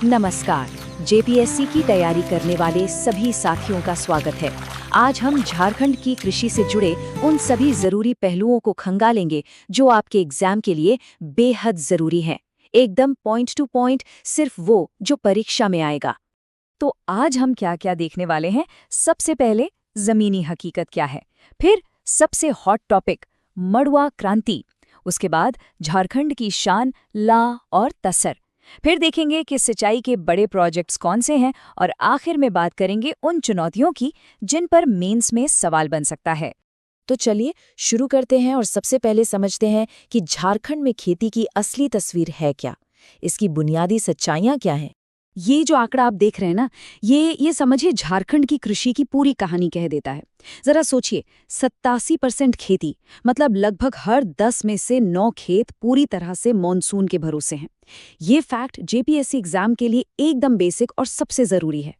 नमस्कार। जेपीएससी की तैयारी करने वाले सभी साथियों का स्वागत है। आज हम झारखंड की कृषि से जुड़े उन सभी जरूरी पहलुओं को खंगालेंगे जो आपके एग्जाम के लिए बेहद जरूरी हैं। एकदम पॉइंट टू पॉइंट, सिर्फ वो जो परीक्षा में आएगा। तो आज हम क्या क्या देखने वाले हैं? सबसे पहले जमीनी हकीकत क्या है, फिर सबसे हॉट टॉपिक मड़ुआ क्रांति, उसके बाद झारखंड की शान ला और तसर, फिर देखेंगे कि सिंचाई के बड़े प्रोजेक्ट्स कौन से हैं और आखिर में बात करेंगे उन चुनौतियों की जिन पर मेंस में सवाल बन सकता है। तो चलिए शुरू करते हैं और सबसे पहले समझते हैं कि झारखंड में खेती की असली तस्वीर है क्या, इसकी बुनियादी सच्चाइयां क्या हैं। ये जो आंकड़ा आप देख रहे हैं ना, ये समझिए झारखंड की कृषि की पूरी कहानी कह देता है। जरा सोचिए, 87% खेती, मतलब लगभग हर 10 में से 9 खेत पूरी तरह से मॉनसून के भरोसे हैं। ये फैक्ट जेपीएससी एग्जाम के लिए एकदम बेसिक और सबसे जरूरी है।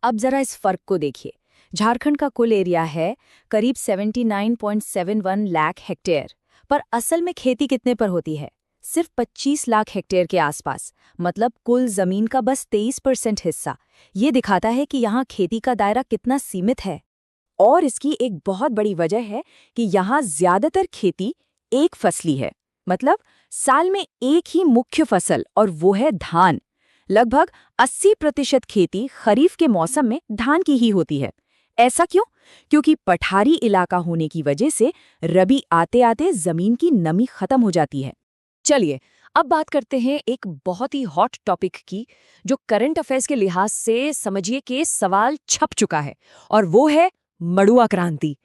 अब जरा इस फर्क को देखिए। झारखंड का कुल एरिया है करीब 79.71 लाख हेक्टेयर, पर असल में खेती कितने पर होती है? सिर्फ 25 लाख हेक्टेयर के आसपास, मतलब कुल जमीन का बस 23% हिस्सा। ये दिखाता है कि यहाँ खेती का दायरा कितना सीमित है। और इसकी एक बहुत बड़ी वजह है कि यहाँ ज्यादातर खेती एक फसली है, मतलब साल में एक ही मुख्य फसल, और वो है धान। लगभग 80% खेती खरीफ के मौसम में धान की ही होती है। ऐसा क्यों? क्योंकि पठारी इलाका होने की वजह से रबी आते आते जमीन की नमी खत्म हो जाती है। चलिए अब बात करते हैं एक बहुत ही हॉट टॉपिक की, जो करंट अफेयर्स के लिहाज से समझिए कि सवाल छप चुका है, और वो है मड़ुआ क्रांति।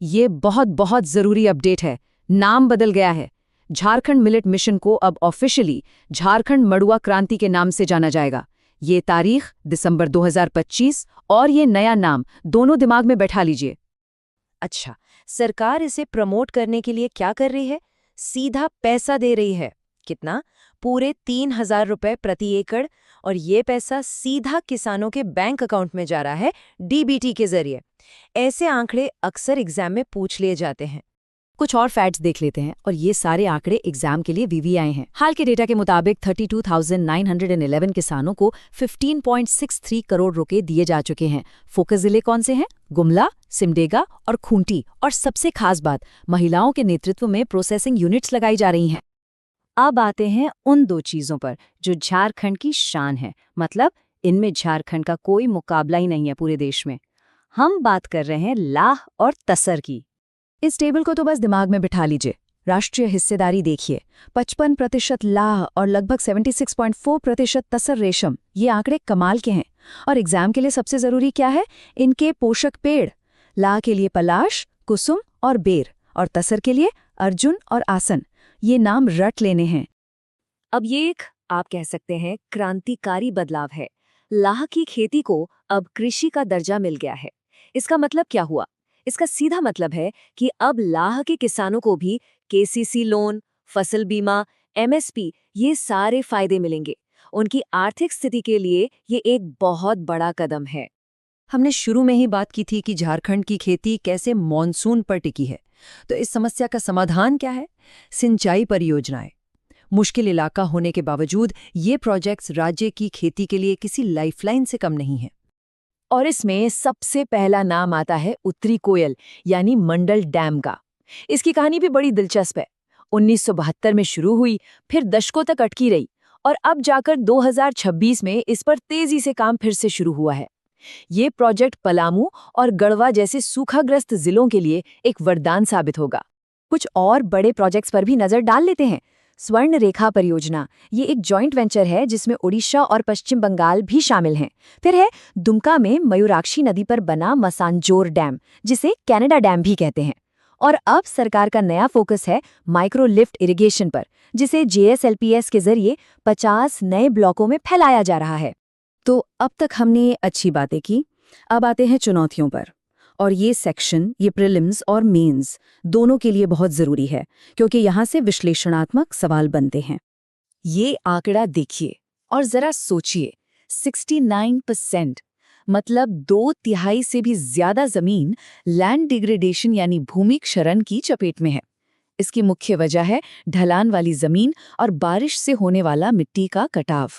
ये बहुत बहुत जरूरी अपडेट है। नाम बदल गया है। झारखंड मिलेट मिशन को अब ऑफिशियली झारखंड मड़ुआ क्रांति के नाम से जाना जाएगा। ये तारीख दिसंबर 2025 और ये नया नाम दोनों दिमाग में बैठा लीजिए। अच्छा, सरकार इसे प्रमोट करने के लिए क्या कर रही है? सीधा पैसा दे रही है। कितना? पूरे 3,000 रुपए प्रति एकड़, और ये पैसा सीधा किसानों के बैंक अकाउंट में जा रहा है, डीबीटी के जरिए। ऐसे आंकड़े अक्सर एग्जाम में पूछ लिए जाते हैं। कुछ और फैक्ट्स देख लेते हैं, और ये सारे आंकड़े एग्जाम के लिए वीवीआई हैं। हाल के डेटा के मुताबिक 32,911 किसानों को 15.63 करोड़ रुपए दिए जा चुके हैं। फोकस जिले कौन से हैं? गुमला, सिमडेगा और खूंटी। और सबसे खास बात, महिलाओं के नेतृत्व में प्रोसेसिंग यूनिट्स लगाई जा रही हैं। अब आते हैं उन दो चीजों पर जो झारखंड की शान है, मतलब इनमें झारखंड का कोई मुकाबला ही नहीं है पूरे देश में। हम बात कर रहे हैं लाह और तसर की। इस टेबल को तो बस दिमाग में बिठा लीजिए। राष्ट्रीय हिस्सेदारी देखिए, 55% लाह और लगभग 76.4% तसर रेशम। ये आंकड़े कमाल के हैं। और एग्जाम के लिए सबसे जरूरी क्या है? इनके पोषक पेड़। लाह के लिए पलाश, कुसुम और बेर, और तसर के लिए अर्जुन और आसन। ये नाम रट लेने हैं। अब ये एक, आप कह सकते हैं, क्रांतिकारी बदलाव है। लाह की खेती को अब कृषि का दर्जा मिल गया है। इसका मतलब क्या हुआ? इसका सीधा मतलब है कि अब लाह के किसानों को भी केसीसी लोन, फसल बीमा, एमएसपी, ये सारे फायदे मिलेंगे। उनकी आर्थिक स्थिति के लिए ये एक बहुत बड़ा कदम है। हमने शुरू में ही बात की थी कि झारखंड की खेती कैसे मॉनसून पर टिकी है। तो इस समस्या का समाधान क्या है? सिंचाई परियोजनाएं। मुश्किल इलाका होने के बावजूद ये प्रोजेक्ट्स राज्य की खेती के लिए किसी लाइफलाइन से कम नहीं है। और इसमें सबसे पहला नाम आता है उत्तरी कोयल, यानी मंडल डैम का। इसकी कहानी भी बड़ी दिलचस्प है। 1972 में शुरू हुई, फिर दशकों तक अटकी रही, और अब जाकर 2026 में इस पर तेजी से काम फिर से शुरू हुआ है। ये प्रोजेक्ट पलामू और गढ़वा जैसे सूखाग्रस्त जिलों के लिए एक वरदान साबित होगा। कुछ और बड़े प्रोजेक्ट्स पर भी नजर डाल लेते हैं। स्वर्ण रेखा परियोजना, ये एक जॉइंट वेंचर है जिसमें ओडिशा और पश्चिम बंगाल भी शामिल हैं। फिर है दुमका में मयूराक्षी नदी पर बना मसांजोर डैम, जिसे कनाडा डैम भी कहते हैं। और अब सरकार का नया फोकस है माइक्रो लिफ्ट इरिगेशन पर, जिसे जेएसएलपीएस के जरिए 50 नए ब्लॉकों में फैलाया जा रहा है। तो अब तक हमने अच्छी बातें की, अब आते हैं चुनौतियों पर। और ये सेक्शन, ये प्रीलिम्स और मेंस दोनों के लिए बहुत जरूरी है, क्योंकि यहाँ से विश्लेषणात्मक सवाल बनते हैं। ये आंकड़ा देखिए और जरा सोचिए, 69%, मतलब 2/3 से भी ज्यादा जमीन लैंड डिग्रेडेशन यानी भूमि क्षरण की चपेट में है। इसकी मुख्य वजह है ढलान वाली जमीन और बारिश से होने वाला मिट्टी का कटाव।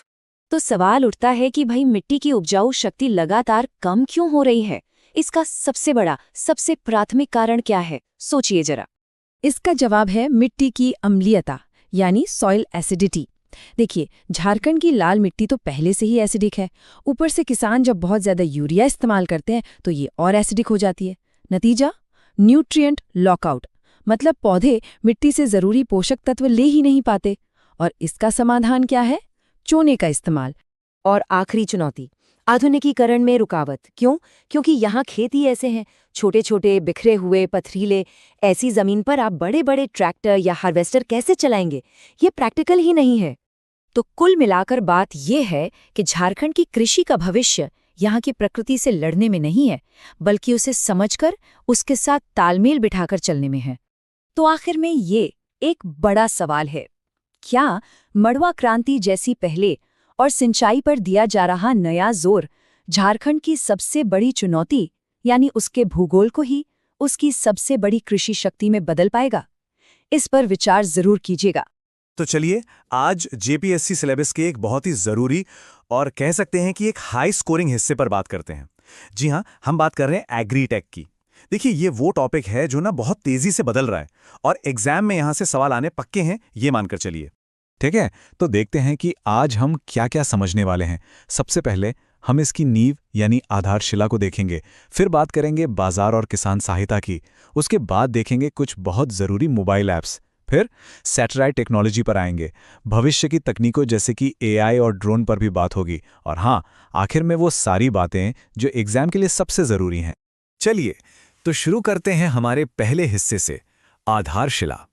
तो सवाल उठता है कि भाई मिट्टी की उपजाऊ शक्ति लगातार कम क्यों हो रही है? इसका सबसे बड़ा, सबसे प्राथमिक कारण क्या है? सोचिए जरा। इसका जवाब है मिट्टी की अम्लीयता, यानी सॉइल एसिडिटी। देखिए, झारखंड की लाल मिट्टी तो पहले से ही एसिडिक है। ऊपर से किसान जब बहुत ज्यादा यूरिया इस्तेमाल करते हैं तो ये और एसिडिक हो जाती है। नतीजा, न्यूट्रिएंट लॉकआउट, मतलब पौधे मिट्टी से जरूरी पोषक तत्व ले ही नहीं पाते। और इसका समाधान क्या है? चूने का इस्तेमाल। और आखिरी चुनौती, आधुनिकीकरण में रुकावट। क्यों? क्योंकि यहाँ खेत ही ऐसे हैं, छोटे छोटे, बिखरे हुए, पथरीले। ऐसी जमीन पर आप बड़े बड़े ट्रैक्टर या हार्वेस्टर कैसे चलाएंगे? ये प्रैक्टिकल ही नहीं है। तो कुल मिलाकर बात यह है कि झारखंड की कृषि का भविष्य यहाँ की प्रकृति से लड़ने में नहीं है, बल्कि उसे समझकर उसके साथ तालमेल बिठाकर चलने में है। तो आखिर में ये एक बड़ा सवाल है, क्या मड़वा क्रांति जैसी पहले और सिंचाई पर दिया जा रहा नया जोर झारखंड की सबसे बड़ी चुनौती, यानी उसके भूगोल को ही उसकी सबसे बड़ी कृषि शक्ति में बदल पाएगा? इस पर विचार जरूर कीजिएगा। तो चलिए, आज जेपीएससी सिलेबस के एक बहुत ही जरूरी और कह सकते हैं कि एक हाई स्कोरिंग हिस्से पर बात करते हैं। जी हाँ, हम बात कर रहे हैं एग्रीटेक की। देखिए, ये वो टॉपिक है जो ना बहुत तेजी से बदल रहा है और एग्जाम में यहां से सवाल आने पक्के हैं, ये मानकर चलिए। ठीक है, तो देखते हैं कि आज हम क्या क्या समझने वाले हैं। सबसे पहले हम इसकी नींव यानी आधारशिला को देखेंगे, फिर बात करेंगे बाजार और किसान सहायता की, उसके बाद देखेंगे कुछ बहुत ज़रूरी मोबाइल ऐप्स, फिर सैटेलाइट टेक्नोलॉजी पर आएंगे, भविष्य की तकनीकों जैसे कि एआई और ड्रोन पर भी बात होगी, और हाँ, आखिर में वो सारी बातें जो एग्जाम के लिए सबसे ज़रूरी हैं। चलिए, तो शुरू करते हैं हमारे पहले हिस्से से, आधारशिला।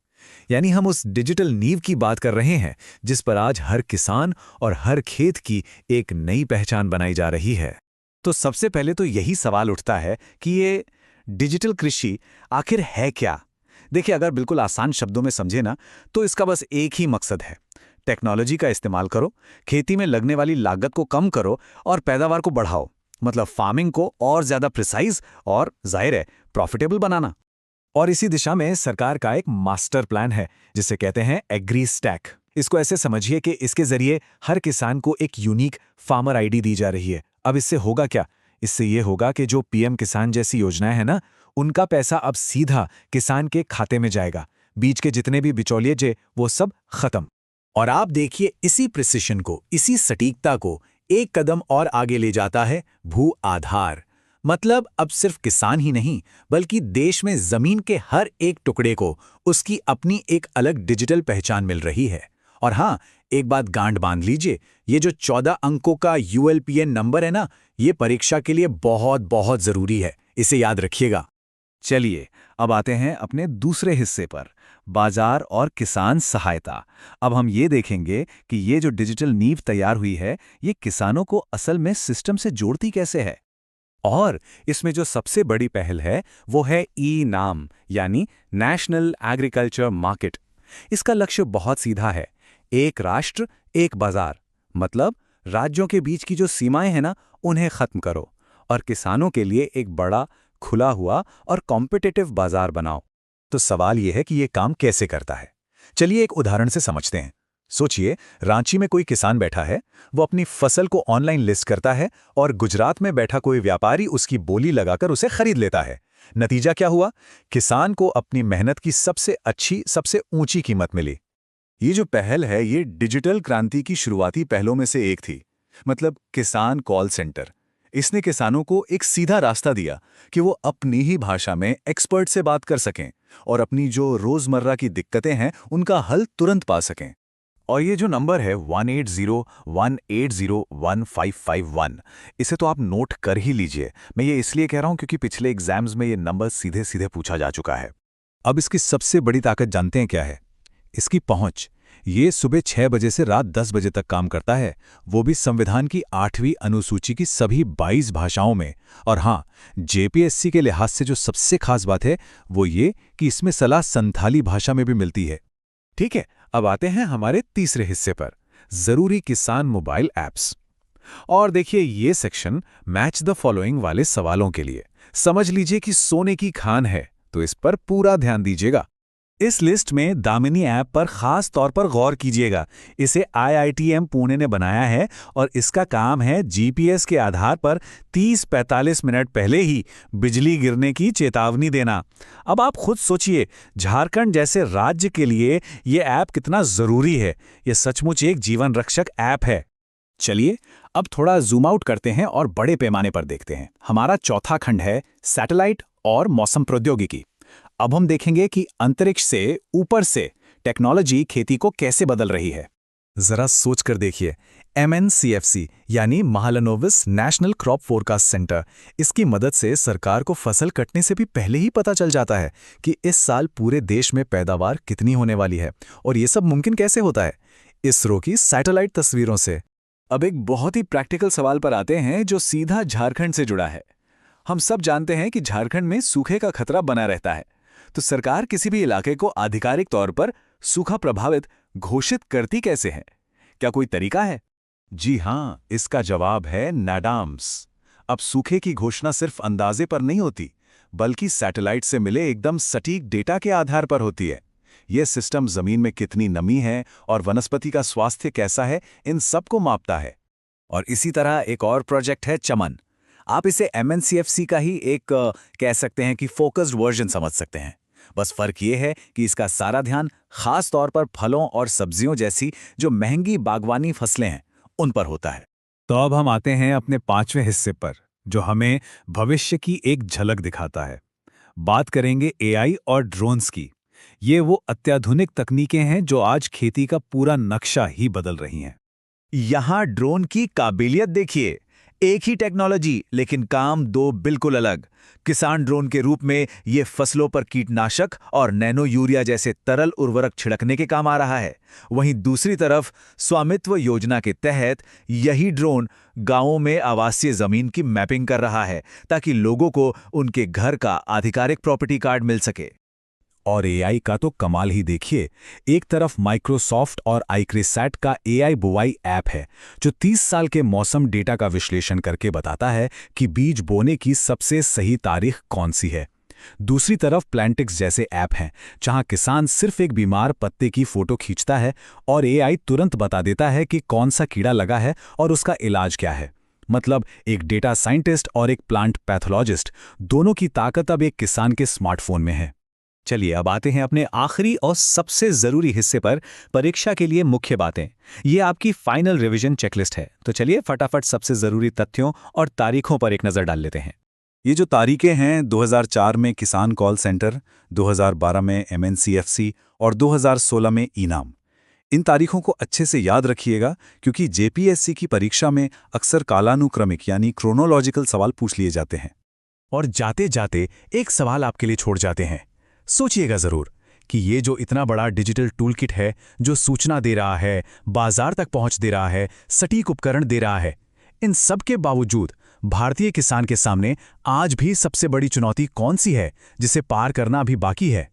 यानी हम उस डिजिटल नींव की बात कर रहे हैं जिस पर आज हर किसान और हर खेत की एक नई पहचान बनाई जा रही है। तो सबसे पहले तो यही सवाल उठता है कि ये डिजिटल कृषि आखिर है क्या? देखिए, अगर बिल्कुल आसान शब्दों में समझे ना, तो इसका बस एक ही मकसद है, टेक्नोलॉजी का इस्तेमाल करो, खेती में लगने वाली लागत को कम करो और पैदावार को बढ़ाओ। मतलब फार्मिंग को और ज्यादा प्रिसाइज और जाहिर है प्रॉफिटेबल बनाना। और इसी दिशा में सरकार का एक मास्टर प्लान है जिसे कहते हैं एग्री स्टैक। इसको ऐसे समझिए कि इसके जरिए हर किसान को एक यूनिक फार्मर आईडी दी जा रही है। अब इससे होगा क्या? इससे ये होगा कि जो पीएम किसान जैसी योजनाएं हैं ना, उनका पैसा अब सीधा किसान के खाते में जाएगा। बीच के जितने भी बिचौलिए जे वो सब खत्म। और आप देखिए, इसी प्रिसिशन को, इसी सटीकता को एक कदम और आगे ले जाता है भू आधार। मतलब अब सिर्फ किसान ही नहीं, बल्कि देश में जमीन के हर एक टुकड़े को उसकी अपनी एक अलग डिजिटल पहचान मिल रही है। और हाँ, एक बात गांठ बांध लीजिए, ये जो 14 अंकों का ULPN नंबर है ना, ये परीक्षा के लिए बहुत बहुत जरूरी है, इसे याद रखिएगा। चलिए, अब आते हैं अपने दूसरे हिस्से पर, बाजार और किसान सहायता। अब हम ये देखेंगे कि ये जो डिजिटल नींव तैयार हुई है, ये किसानों को असल में सिस्टम से जोड़ती कैसे है। और इसमें जो सबसे बड़ी पहल है वो है ई-नाम, यानी नेशनल एग्रीकल्चर मार्केट। इसका लक्ष्य बहुत सीधा है, एक राष्ट्र एक बाजार। मतलब राज्यों के बीच की जो सीमाएं हैं ना, उन्हें खत्म करो और किसानों के लिए एक बड़ा, खुला हुआ और कॉम्पिटिटिव बाजार बनाओ। तो सवाल यह है कि ये काम कैसे करता है। चलिए एक उदाहरण से समझते हैं। सोचिए, रांची में कोई किसान बैठा है, वो अपनी फसल को ऑनलाइन लिस्ट करता है और गुजरात में बैठा कोई व्यापारी उसकी बोली लगाकर उसे खरीद लेता है। नतीजा क्या हुआ? किसान को अपनी मेहनत की सबसे अच्छी, सबसे ऊंची कीमत मिली। ये जो पहल है, ये डिजिटल क्रांति की शुरुआती पहलों में से एक थी। मतलब किसान कॉल सेंटर। इसने किसानों को एक सीधा रास्ता दिया कि वो अपनी ही भाषा में एक्सपर्ट से बात कर सकें और अपनी जो रोजमर्रा की दिक्कतें हैं उनका हल तुरंत पा सकें। और ये जो नंबर है 18018015551, इसे तो आप नोट कर ही लीजिए। मैं ये इसलिए कह रहा हूं क्योंकि पिछले एग्जाम्स में ये नंबर सीधे सीधे पूछा जा चुका है। अब इसकी सबसे बड़ी ताकत जानते हैं क्या है? इसकी पहुंच। ये सुबह 6 बजे से रात 10 बजे तक काम करता है, वो भी संविधान की 8वीं अनुसूची की सभी 22 भाषाओं में। और हाँ, जेपीएससी के लिहाज से जो सबसे खास बात है वो ये कि इसमें सलाह संथाली भाषा में भी मिलती है। ठीक है, अब आते हैं हमारे तीसरे हिस्से पर, जरूरी किसान मोबाइल ऐप्स। और देखिए, ये सेक्शन मैच द फॉलोइंग वाले सवालों के लिए। समझ लीजिए कि सोने की खान है, तो इस पर पूरा ध्यान दीजिएगा। इस लिस्ट में दामिनी ऐप पर खास तौर पर गौर कीजिएगा। इसे IITM पुणे ने बनाया है और इसका काम है GPS के आधार पर 30-45 मिनट पहले ही बिजली गिरने की चेतावनी देना। अब आप खुद सोचिए, झारखंड जैसे राज्य के लिए ये ऐप कितना जरूरी है। ये सचमुच एक जीवन रक्षक ऐप है। चलिए अब थोड़ा जूम आउट करते हैं और बड़े पैमाने पर देखते हैं। हमारा चौथा खंड है सैटेलाइट और मौसम प्रौद्योगिकी। अब हम देखेंगे कि अंतरिक्ष से ऊपर से टेक्नोलॉजी खेती को कैसे बदल रही है। जरा सोच कर देखिए, MNCFC यानी Mahalanobis national crop forecast centre, इसकी मदद से सरकार को फसल कटने से भी पहले ही पता चल जाता है कि इस साल पूरे देश में पैदावार कितनी होने वाली है। और ये सब मुमकिन कैसे होता है? इसरो की सैटेलाइट तस्वीरों से। अब एक बहुत ही प्रैक्टिकल सवाल पर आते हैं जो सीधा झारखंड से जुड़ा है। हम सब जानते हैं कि झारखंड में सूखे का खतरा बना रहता है, तो सरकार किसी भी इलाके को आधिकारिक तौर पर सूखा प्रभावित घोषित करती कैसे है? क्या कोई तरीका है? जी हां, इसका जवाब है नाडाम्स। अब सूखे की घोषणा सिर्फ अंदाजे पर नहीं होती, बल्कि सैटेलाइट से मिले एकदम सटीक डेटा के आधार पर होती है। यह सिस्टम जमीन में कितनी नमी है और वनस्पति का स्वास्थ्य कैसा है, इन सब को मापता है। और इसी तरह एक और प्रोजेक्ट है चमन। आप इसे MNCFC का ही एक कह सकते हैं कि फोकस्ड वर्जन समझ सकते हैं। बस फर्क ये है कि इसका सारा ध्यान खास तौर पर फलों और सब्जियों जैसी जो महंगी बागवानी फसलें हैं उन पर होता है। तो अब हम आते हैं अपने पांचवें हिस्से पर, जो हमें भविष्य की एक झलक दिखाता है। बात करेंगे AI और ड्रोन्स की। ये वो अत्याधुनिक तकनीकें हैं जो आज खेती का पूरा नक्शा ही बदल रही हैं। यहां ड्रोन की काबिलियत देखिए। एक ही टेक्नोलॉजी लेकिन काम दो बिल्कुल अलग। किसान ड्रोन के रूप में ये फसलों पर कीटनाशक और नैनो यूरिया जैसे तरल उर्वरक छिड़कने के काम आ रहा है। वहीं दूसरी तरफ स्वामित्व योजना के तहत यही ड्रोन गांवों में आवासीय जमीन की मैपिंग कर रहा है, ताकि लोगों को उनके घर का आधिकारिक प्रॉपर्टी कार्ड मिल सके। और AI का तो कमाल ही देखिए। एक तरफ माइक्रोसॉफ्ट और आईक्रिसैट का AI बुवाई ऐप है, जो 30 साल के मौसम डेटा का विश्लेषण करके बताता है कि बीज बोने की सबसे सही तारीख कौन सी है। दूसरी तरफ प्लांटिक्स जैसे ऐप हैं, जहां किसान सिर्फ एक बीमार पत्ते की फोटो खींचता है और AI तुरंत बता देता है कि कौन सा कीड़ा लगा है और उसका इलाज क्या है। मतलब एक डेटा साइंटिस्ट और एक प्लांट पैथोलॉजिस्ट, दोनों की ताकत अब एक किसान के स्मार्टफोन में है। चलिए अब आते हैं अपने आखिरी और सबसे जरूरी हिस्से पर, परीक्षा के लिए मुख्य बातें। ये आपकी फाइनल रिवीजन चेकलिस्ट है, तो चलिए फटाफट सबसे जरूरी तथ्यों और तारीखों पर एक नजर डाल लेते हैं। ये जो तारीखें हैं, 2004 में किसान कॉल सेंटर, 2012 में MNCFC और 2016 में इनाम। इन तारीखों को अच्छे से याद रखिएगा, क्योंकि JPSC की परीक्षा में अक्सर कालानुक्रमिक यानी क्रोनोलॉजिकल सवाल पूछ लिए जाते हैं। और जाते जाते एक सवाल आपके लिए छोड़ जाते हैं। सोचिएगा जरूर कि ये जो इतना बड़ा डिजिटल टूलकिट है, जो सूचना दे रहा है, बाजार तक पहुंच दे रहा है, सटीक उपकरण दे रहा है, इन सब के बावजूद भारतीय किसान के सामने आज भी सबसे बड़ी चुनौती कौन सी है, जिसे पार करना अभी बाकी है?